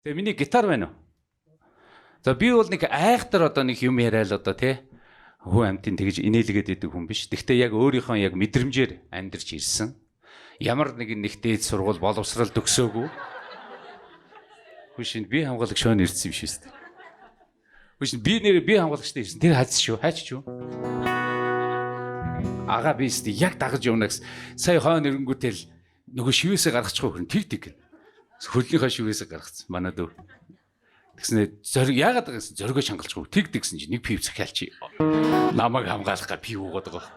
Тэгээ миний гитар байна уу? За би бол нэг айхтар одоо нэг юм яриад одоо тий хүн амтын тэгж инээлгээд идэг хүн биш. Гэхдээ яг өөрийнхөө яг мэдрэмжээр амьдарч ирсэн. Ямар нэгэн дээд сургууль боловсрал төгсөөгүй. Хүшин би хамгаалагч шоон ирсэн юм шүү дээ. Хүшин би хамгаалагчтай ирсэн. Тэр хайц шүү. Хайч шүү. Ага би өстө яг дагаж явна гэсэн. Сая хойно ирэнгүүтэл нөгөө шивээсээ гаргачихгүй хөрн тэгдэг гэн. Хөлнийхөө шивээсээ гаргацсан. Манай дөө. Тэгснэ зориг яагаад гэсэн зоригоо шангалчихгүй тэгдэг гэсэн чинь нэг пив захиалчи. Намайг хамгаалах га пив уугаад байгаа.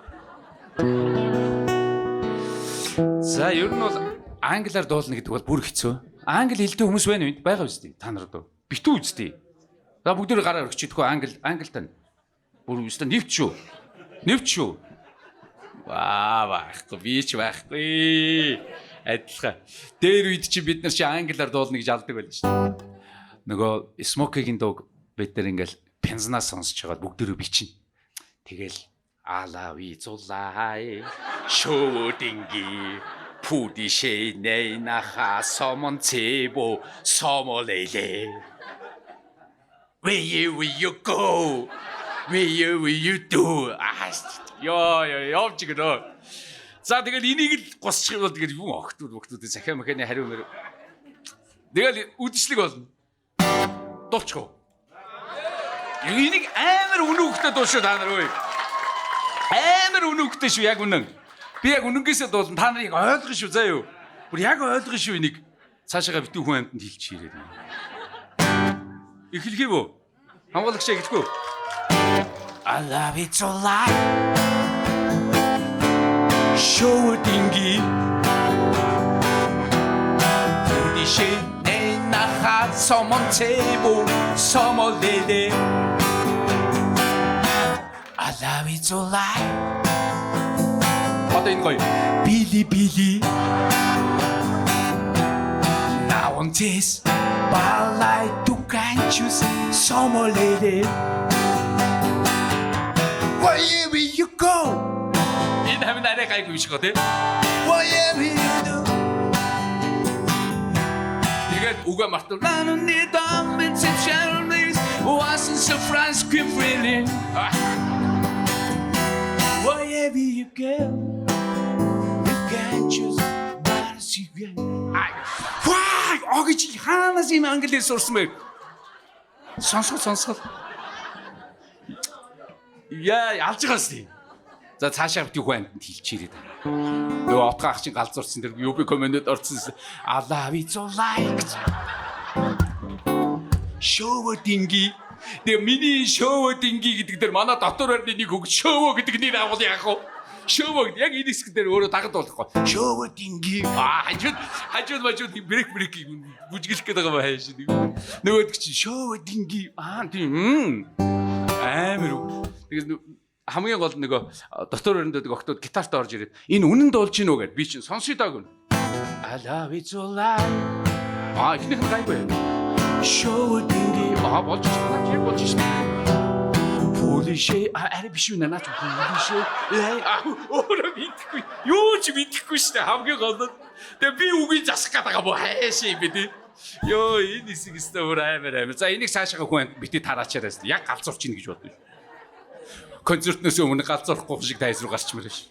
За ер нь бол англиар дуулна гэдэг бол бүр хэцүү. Англи хэлдэг хүмүүс байна уу? Байгаа үстэй. Та нар дөө. Битүү үстэй. За бүгд гараар өгчихдээ англи тань. Бүр үстэй нэвч шүү. Нэвч шүү. Байхгүй би ч байхгүй. Адилхан. Дээр үед чи бид нар чи англиар дуулна гэж алдаг байлаа шүү дээ. Нөгөө смокигийн дуу бид нар ингээл пензнаас сонсож байгаа бүгдөө бичнэ. Тэгэл алави зулай шоудинги пудишэ нэйнаха сомонцебо сомолеле Where you go? Where you do? Явчихно. За тэгэл энийг л госчих юм бол тэгэл юм охтууд захиа маханы хариу мөр. Тэгэл үдшилэг болно. Дуулчихв. Энийг амар үнэхтэй дуушаа та нар өө. Амар үнэхтэй шүү яг үнэн. Би яг үнэнгээсээ дуулна та нарыг ойлгох шүү заа юу. Бүр яг ойлгох шүү энийг. Цаашаага битүү хүн амьтанд хэлчих ирээд. Эхлэхий бөө. Хамгаалагч эхлэхгүй. I love it so light. Show dingi. Pudishe naha somontebo somolele. I love it so light. Одоо энэ гоё. Били. Now on this balai tu canchus somolele. Wherever you go. Энэ хамт арай гайгүй биш гоо тий. Wherever you do. Тэгээд уга мартал. Наnon ni diamonds and shadows wasn't so France keep feeling. Wherever you go. You can choose what you want. Why? Огч хаанаас юм англиэр сурсан бэ? Сонсгол. Яа, алж байгаас тий. За цаашаа битүү хүн амьтанд хэлчихээрээ. Нөгөө отгоо ах чинь галзуурсан тэр UB комментэд орсон. Алави зо лайк. Шоудинги. Тэгээ миний шоудинги гэдэг дээр манай дотор орны нэг үг шоу гэдэг нэр агуул яах вэ? Шоу гэдэг яг энэ хэсэг дээр өөрөө дагад болохгүй. Шоудинги. Хажууд брейк бүжгэлэх гээд байгаа байх шин. Нөгөөд чи шоудинги. Тийм. Амар үг. Тэгээд хамгийн гол нөгөө дотор өрөнд дөг октод гитарт орж ирээд энэ үнэн дуулж гинөө гэд би чинь сонсё дааг нь. I love it so light. Ихнийх нь гайгүй. Шоудинги болж байна. Полишэ арай биш үү наач полишэ. Өөрөө мэдхгүй. Юу ч мэдхгүй шүү дээ хамгийн гол нь. Тэгээ би үгийг засах гэдэг байгаа бо хайшаа би тий. Йоо энэ хэсэг өстөр амар. За энийг цаашаа хүн бити тараачаарай. Яг галзуурч ийн гэж бодсон. Концертнээс өмнө галзуурахгүй шиг тайз руу гарчмаар ш.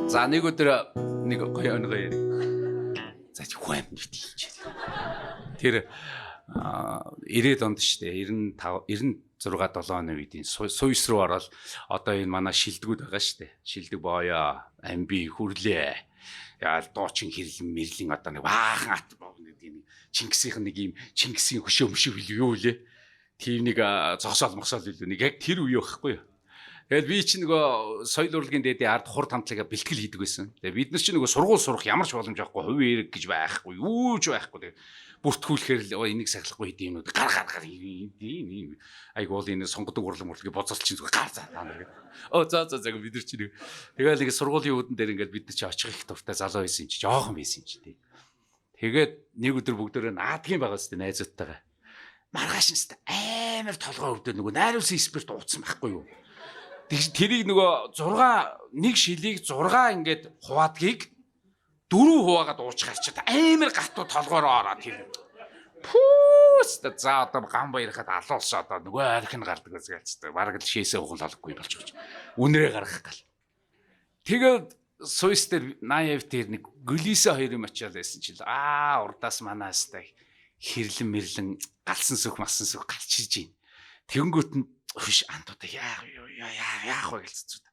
За нэг өдөр нэг гоё яри. За хүн амт хэлчихээ. Тэр 90-ад онд штэ 96 7 оны үеийн Суйс руу ороод одоо энэ манай шилдэгүүд байгаа штэ. Шилдэг боёо, амби хүрлээ. Яа дуучин хэрлэн мэрлэн одоо нэг баахан ат нэг Чингисийн нэг юм Чингисийн хөшөө юу лээ. Тийм нэг зогсоол мосоол илүү нэг яг тэр үе байхгүй юу. Тэгэл би чи нөгөө соёл урлагийн дээдийн ард хур тамтлагаа бэлтгэл хийдэг байсан. Тэгээ бид нар чи нөгөө сургууль сурах ямар ч боломж байхгүй, хувийн эрэг гэж байхгүй, юу ч байхгүй. Тэгээ бүртгүүлэхээр л энийг сахилахгүй хэдийн юмнууд гар ийм айгу бол энэ сонгодог урлагийн боцолч чинь зүгээр гар заа та нар гэдэг. За бид нар чи нэг тэгэл нэг сургуулийн үүдэн дээр ингээд бид нар чи очих их дуртай залуу байсан юм чи жоохон байсан юм чи тий. Тэгээд нэг өдөр бүгдөө наадгийн байгаа сте найзуудтайгаа. Маргааш нэст амар толгой өвдөө нөгөө найруулсан спирт ууцсан байхгүй юу. Тэрийг нөгөө 6 нэг шилийг 6 ингээд хуваадгийг 4 хуваагаад ууч гарчаад амар гатуу толгоороо ороод тэр пүүст за одоо гам баярхад алуулс одоо нөгөө арх нь гардаг гэж бараг л шээсээ ухал олохгүй болчих. Үнрээ гаргах гал. Тэгээд Сойс дээр 80 дээр нэг Гөлисэ хоёр юм очиад байсан чил урдаас манаастай хэрлэн мэрлэн галсан сүх масан сүх галчиж байна. Тэгэнгүүт нь хөш антуудаа яах вэ гэлцээ.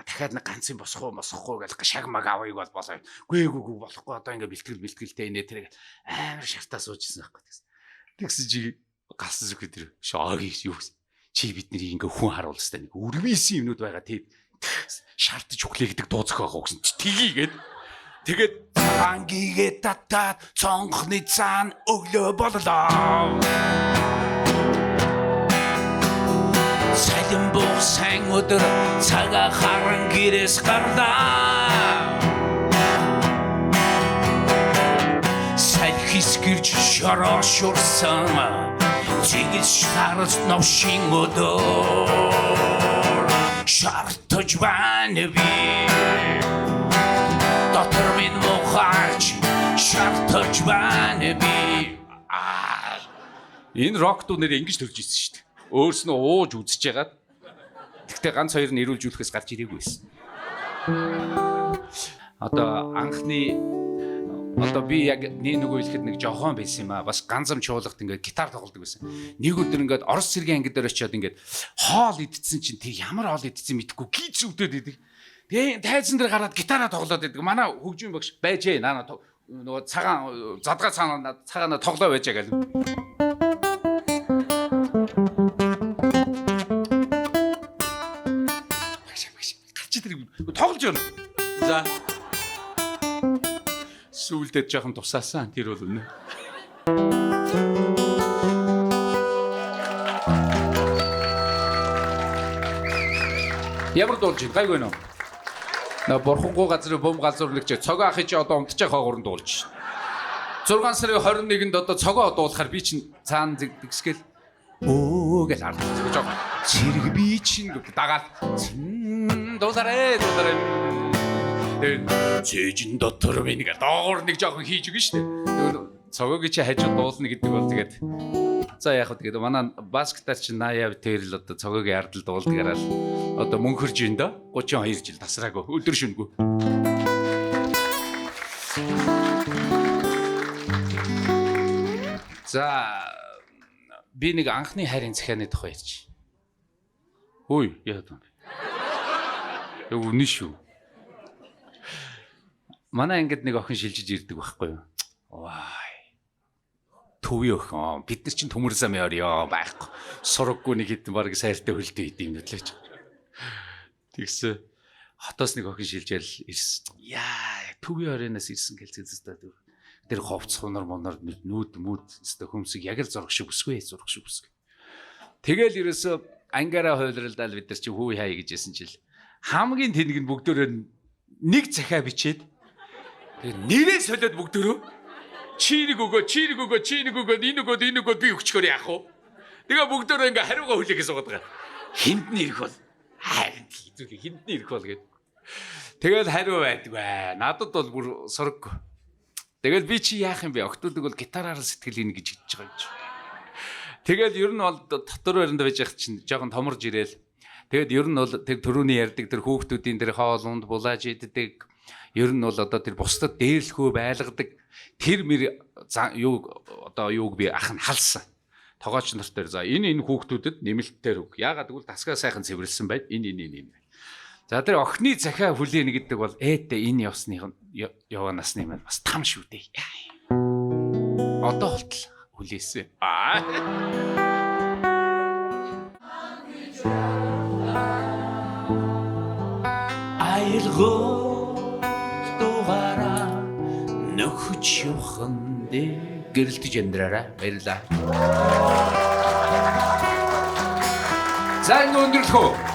Дахиад нэг ганц юм босохгүй гэж шаг маг авъяг бол болоо. Гүй болохгүй одоо ингээ бэлтгэлтэй инээ тэр амар шартаа суужсэн байхгүй гэсэн. Тэгсэн чи галсан сүх тэр шоог юу чи бидний ингээ хүн харуул хэвээр нэг өрмийсэн юмнууд байгаа тийм шаардж өглөө гэдэг дуу зохио байгаа гэсэн тгийгээд тэгээд ангигээ татаад цонхны цаан өглөө боллоо салин буух сайн өдөр цагаа харан гэрээс гарлаа салхис гэрч шороо шурсан зигис шарс новшин өдөр шартаж байна би дотор минь мухач шартаж байна би энэ рок дуу нэр ингэж төрж ирсэн шүү дээ. Өөрснөө ууж үзэж ягаад тэгтээ ганц хоёр нь ирүүлжүүлэхээс гарч ирээгүй байсан. Одоо би яг нөгөө хэлэхэд нэг жохон байсан юм аа. Бас ганцам чуулгад ингээд гитар тоглодог байсан. Нэг өдөр ингээд Орос цэргийн ангид дээр очиод ингээд хоол идсэн чинь тэр ямар хоол идсэн мэдэхгүй гиз өвдөд идэг. Тэгээ тайзан дээр гараад гитараа тоглоод идэг. Манай хөгжим багш байжээ. Наа нөгөө цагаан задгаа цагаана тоглоо байжаа гэл. Гарч тэр тоглож байна. За сүүлдээ жоохон тусаасан тэр бол үнэ. Ямар дуулж гайгүй нөө. На борхонгүй газрын бом газуурлagч цогоо ахиж одоо унтчих хаагуурн дуулж. 6 сарын 21-нд одоо цогоо дуулахаар би чинь цаана зэгсгэл өө гэж ард жоо. Цэрэг би чинь дагаад дуулаарэ. Цэжин дотор минь гэдэг доогор нэг жоохон хийж өгнө шүү дээ. Цогоог чи хажууд дуулна гэдэг бол тэгээд за яах вэ тэгээд манай бас гитар чи 80 тэр л одоо цогоог ярдл дуулдгаараа л одоо мөнхөрж ин да 32 жил тасраагүй өдөр шөнөгүй. За би нэг анхны хайрын захианы тухай ярьж. Хөөе яа даа. Өвнө шүү. Манай ангид нэг охин шилжиж ирдэг байхгүй юу? Вай. Төвөө охин. Бид нар чинь төмөр зам яарё байхгүй. Сураггүй нэг хэдэн баг сайртай хөлдөө идэм нүдлээч. Тэгсэн хотоос нэг охин шилжээл ирсэн. Яа, төвөө оройноос ирсэн гэлцээстэй. Тэр ховц хунар монор нүүд өстой хөмсөг яг л зурх шиг өсгөө. Тэгэл ерөөсө ангаараа хойлролдал бид нар чи хүү хай гэжсэн чил. Хамгийн тэнэг нь бүгдөө нэг захиа бичээд нэрээ солиод бүгдөө чи нэг өгөө энэ өгөө би өгчгөр яах вэ? Тэгээ бүгдөө ингээ хариугаа хүлээхээс суугаад байгаа. Хиндний ирэх бол хайрын зүйлээ хиндний ирэх бол гээд. Тэгэл хариу байдгүй. Надад бол бүр сураггүй. Тэгэл би чи яах юм бэ? Октодыг бол гитараар сэтгэл ийн гэж хэлж байгаа юм чи. Тэгэл ер нь бол дотор байранд байж байгаа чинь жоохон томорж ирээл. Тэгэд ер нь бол тэр төрөний ярьдаг тэр хүүхдүүдийн тэр хоолунд булааж иддэг. Ер нь бол одоо тэр бусдад дээрлэхөө байлгадаг тэр мэр юуг би ах нь халсан. Тогооч нар дээр за энэ хүүхдүүдэд нэмэлтээр өг. Яагаад гэвэл дасгаа сайхан цэвэрлсэн байд. Энэ. За тэр охины захиа хүлээнэ гэдэг бол ээдээ энэ яваа насны маань бас там шүү дээ. Одоо болтол хүлээсэн. Аялгоо нөхөж явхан дээ гэрэлтэж амьдраарай. Баярлалаа. За ингэ өндөрлөх үү?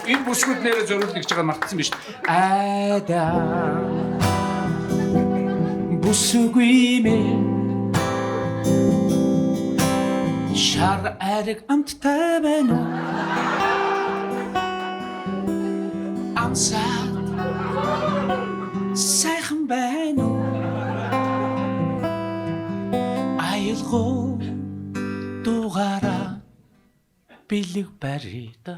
Энэ бүсгүүд нэрээ зориулдаг гэж байгаа мартсан биз дээ. Айда бүсгүй мэн шар ариг амттай байна. Амсаа байна уу? Аялгау дугаараа бэлэг барида.